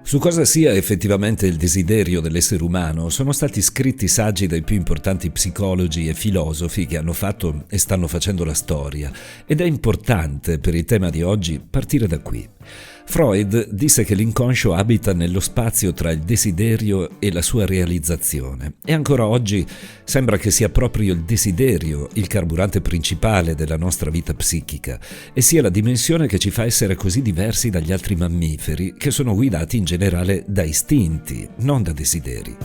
Su cosa sia effettivamente il desiderio dell'essere umano sono stati scritti saggi dai più importanti psicologi e filosofi che hanno fatto e stanno facendo la storia, ed è importante per il tema di oggi partire da qui. Freud disse che l'inconscio abita nello spazio tra il desiderio e la sua realizzazione, e ancora oggi sembra che sia proprio il desiderio il carburante principale della nostra vita psichica e sia la dimensione che ci fa essere così diversi dagli altri mammiferi, che sono guidati in generale da istinti, non da desideri.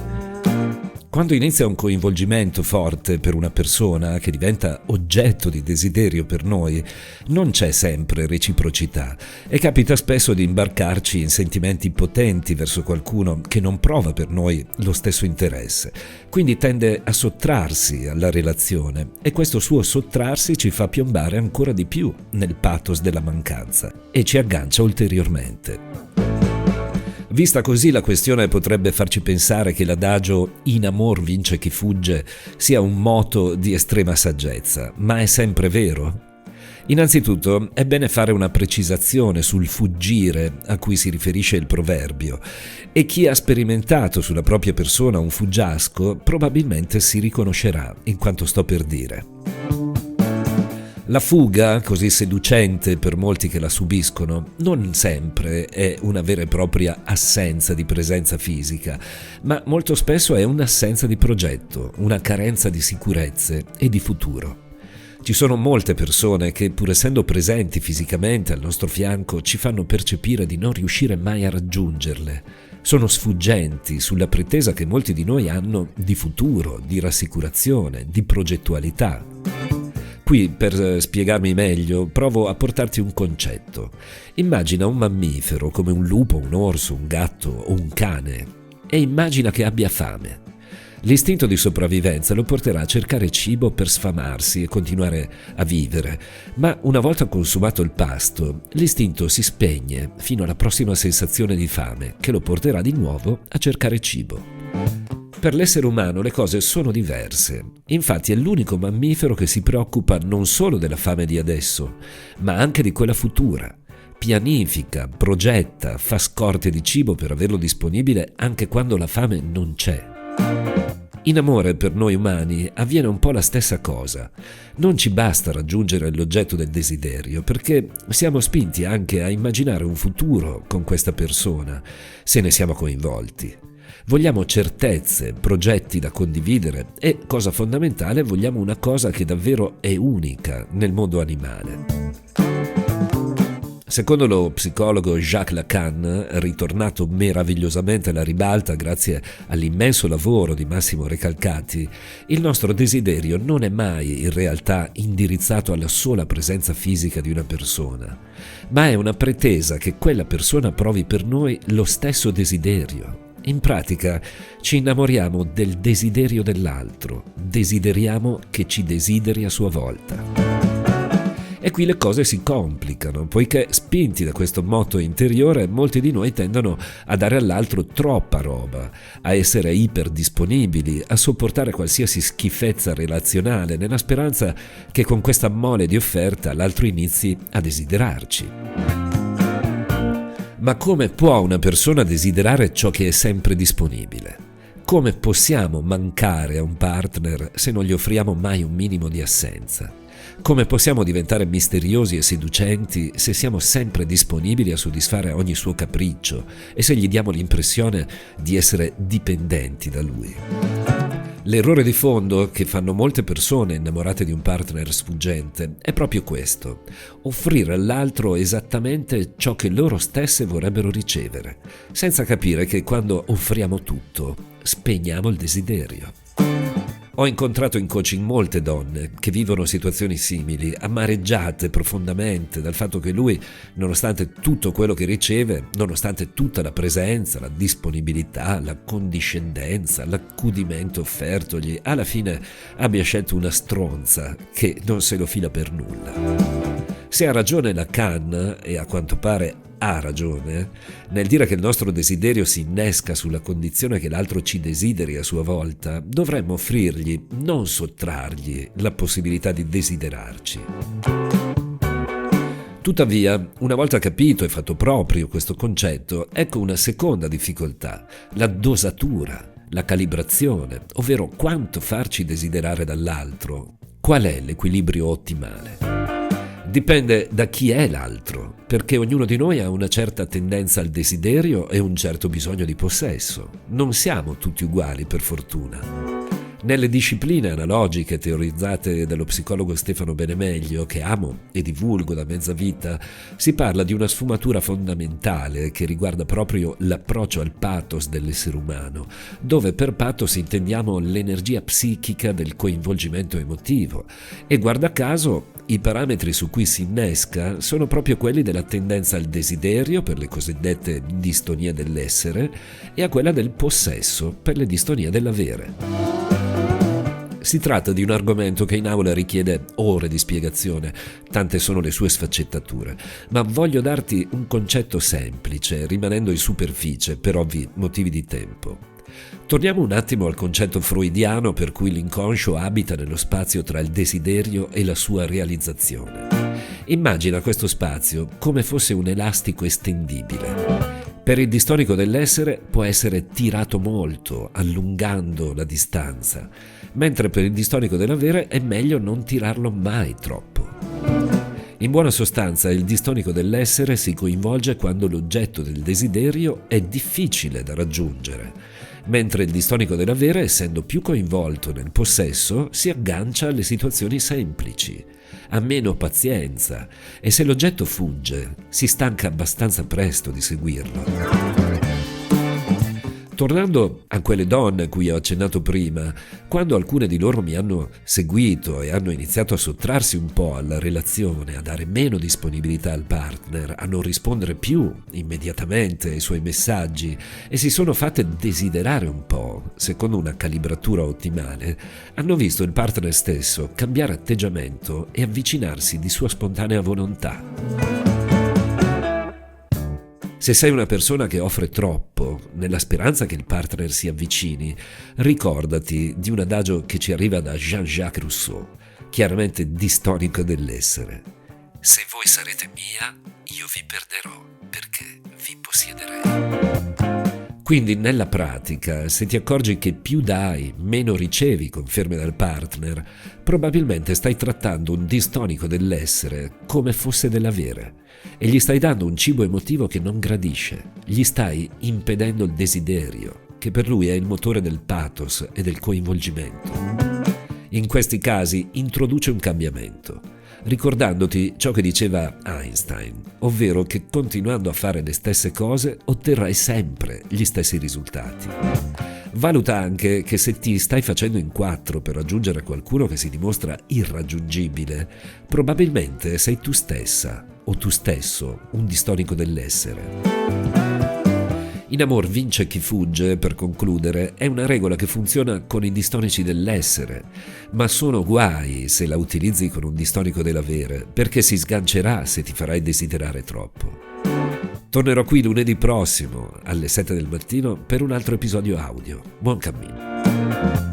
Quando inizia un coinvolgimento forte per una persona che diventa oggetto di desiderio per noi, non c'è sempre reciprocità e capita spesso di imbarcarci in sentimenti potenti verso qualcuno che non prova per noi lo stesso interesse, quindi tende a sottrarsi alla relazione e questo suo sottrarsi ci fa piombare ancora di più nel pathos della mancanza e ci aggancia ulteriormente. Vista così, la questione potrebbe farci pensare che l'adagio «in amor vince chi fugge» sia un motto di estrema saggezza, ma è sempre vero? Innanzitutto è bene fare una precisazione sul fuggire a cui si riferisce il proverbio, e chi ha sperimentato sulla propria persona un fuggiasco probabilmente si riconoscerà in quanto sto per dire. La fuga, così seducente per molti che la subiscono, non sempre è una vera e propria assenza di presenza fisica, ma molto spesso è un'assenza di progetto, una carenza di sicurezze e di futuro. Ci sono molte persone che, pur essendo presenti fisicamente al nostro fianco, ci fanno percepire di non riuscire mai a raggiungerle. Sono sfuggenti sulla pretesa che molti di noi hanno di futuro, di rassicurazione, di progettualità. Qui, per spiegarmi meglio, provo a portarti un concetto. Immagina un mammifero come un lupo, un orso, un gatto o un cane e immagina che abbia fame. L'istinto di sopravvivenza lo porterà a cercare cibo per sfamarsi e continuare a vivere, ma una volta consumato il pasto, l'istinto si spegne fino alla prossima sensazione di fame che lo porterà di nuovo a cercare cibo. Per l'essere umano le cose sono diverse. Infatti è l'unico mammifero che si preoccupa non solo della fame di adesso, ma anche di quella futura. Pianifica, progetta, fa scorte di cibo per averlo disponibile anche quando la fame non c'è. In amore per noi umani avviene un po' la stessa cosa. Non ci basta raggiungere l'oggetto del desiderio, perché siamo spinti anche a immaginare un futuro con questa persona, se ne siamo coinvolti. Vogliamo certezze, progetti da condividere e, cosa fondamentale, vogliamo una cosa che davvero è unica nel mondo animale. Secondo lo psicologo Jacques Lacan, ritornato meravigliosamente alla ribalta grazie all'immenso lavoro di Massimo Recalcati, il nostro desiderio non è mai in realtà indirizzato alla sola presenza fisica di una persona, ma è una pretesa che quella persona provi per noi lo stesso desiderio. In pratica ci innamoriamo del desiderio dell'altro, desideriamo che ci desideri a sua volta. E qui le cose si complicano, poiché spinti da questo moto interiore molti di noi tendono a dare all'altro troppa roba, a essere iperdisponibili, a sopportare qualsiasi schifezza relazionale nella speranza che con questa mole di offerta l'altro inizi a desiderarci. Ma come può una persona desiderare ciò che è sempre disponibile? Come possiamo mancare a un partner se non gli offriamo mai un minimo di assenza? Come possiamo diventare misteriosi e seducenti se siamo sempre disponibili a soddisfare ogni suo capriccio e se gli diamo l'impressione di essere dipendenti da lui? L'errore di fondo che fanno molte persone innamorate di un partner sfuggente è proprio questo: offrire all'altro esattamente ciò che loro stesse vorrebbero ricevere, senza capire che quando offriamo tutto, spegniamo il desiderio. Ho incontrato in coaching molte donne che vivono situazioni simili, amareggiate profondamente dal fatto che lui, nonostante tutto quello che riceve, nonostante tutta la presenza, la disponibilità, la condiscendenza, l'accudimento offertogli, alla fine abbia scelto una stronza che non se lo fila per nulla. Se ha ragione Lacan, e a quanto pare ha ragione, nel dire che il nostro desiderio si innesca sulla condizione che l'altro ci desideri a sua volta, dovremmo offrirgli, non sottrargli, la possibilità di desiderarci. Tuttavia, una volta capito e fatto proprio questo concetto, ecco una seconda difficoltà, la dosatura, la calibrazione, ovvero quanto farci desiderare dall'altro. Qual è l'equilibrio ottimale? Dipende da chi è l'altro, perché ognuno di noi ha una certa tendenza al desiderio e un certo bisogno di possesso. Non siamo tutti uguali, per fortuna. Nelle discipline analogiche teorizzate dallo psicologo Stefano Benemeglio, che amo e divulgo da mezza vita, si parla di una sfumatura fondamentale che riguarda proprio l'approccio al pathos dell'essere umano, dove per pathos intendiamo l'energia psichica del coinvolgimento emotivo e guarda caso i parametri su cui si innesca sono proprio quelli della tendenza al desiderio per le cosiddette distonie dell'essere e a quella del possesso per le distonie dell'avere. Si tratta di un argomento che in aula richiede ore di spiegazione, tante sono le sue sfaccettature, ma voglio darti un concetto semplice, rimanendo in superficie per ovvi motivi di tempo. Torniamo un attimo al concetto freudiano per cui l'inconscio abita nello spazio tra il desiderio e la sua realizzazione. Immagina questo spazio come fosse un elastico estendibile. Per il distonico dell'essere può essere tirato molto, allungando la distanza, mentre per il distonico dell'avere è meglio non tirarlo mai troppo. In buona sostanza, il distonico dell'essere si coinvolge quando l'oggetto del desiderio è difficile da raggiungere, mentre il distonico dell'avere, essendo più coinvolto nel possesso, si aggancia alle situazioni semplici, ha meno pazienza e se l'oggetto fugge, si stanca abbastanza presto di seguirlo. Tornando a quelle donne a cui ho accennato prima, quando alcune di loro mi hanno seguito e hanno iniziato a sottrarsi un po' alla relazione, a dare meno disponibilità al partner, a non rispondere più immediatamente ai suoi messaggi e si sono fatte desiderare un po', secondo una calibratura ottimale, hanno visto il partner stesso cambiare atteggiamento e avvicinarsi di sua spontanea volontà. Se sei una persona che offre troppo, nella speranza che il partner si avvicini, ricordati di un adagio che ci arriva da Jean-Jacques Rousseau, chiaramente distonico dell'essere. Se voi sarete mia, io vi perderò, perché vi possiederei. Quindi nella pratica, se ti accorgi che più dai, meno ricevi conferme dal partner, probabilmente stai trattando un distonico dell'essere come fosse dell'avere e gli stai dando un cibo emotivo che non gradisce, gli stai impedendo il desiderio, che per lui è il motore del pathos e del coinvolgimento. In questi casi introduce un cambiamento, ricordandoti ciò che diceva Einstein, ovvero che continuando a fare le stesse cose otterrai sempre gli stessi risultati. Valuta anche che se ti stai facendo in quattro per raggiungere qualcuno che si dimostra irraggiungibile, probabilmente sei tu stessa o tu stesso un distonico dell'essere. In amor vince chi fugge, per concludere, è una regola che funziona con i distonici dell'essere, ma sono guai se la utilizzi con un distonico dell'avere, perché si sgancerà se ti farai desiderare troppo. Tornerò qui lunedì prossimo alle 7 del mattino per un altro episodio audio. Buon cammino.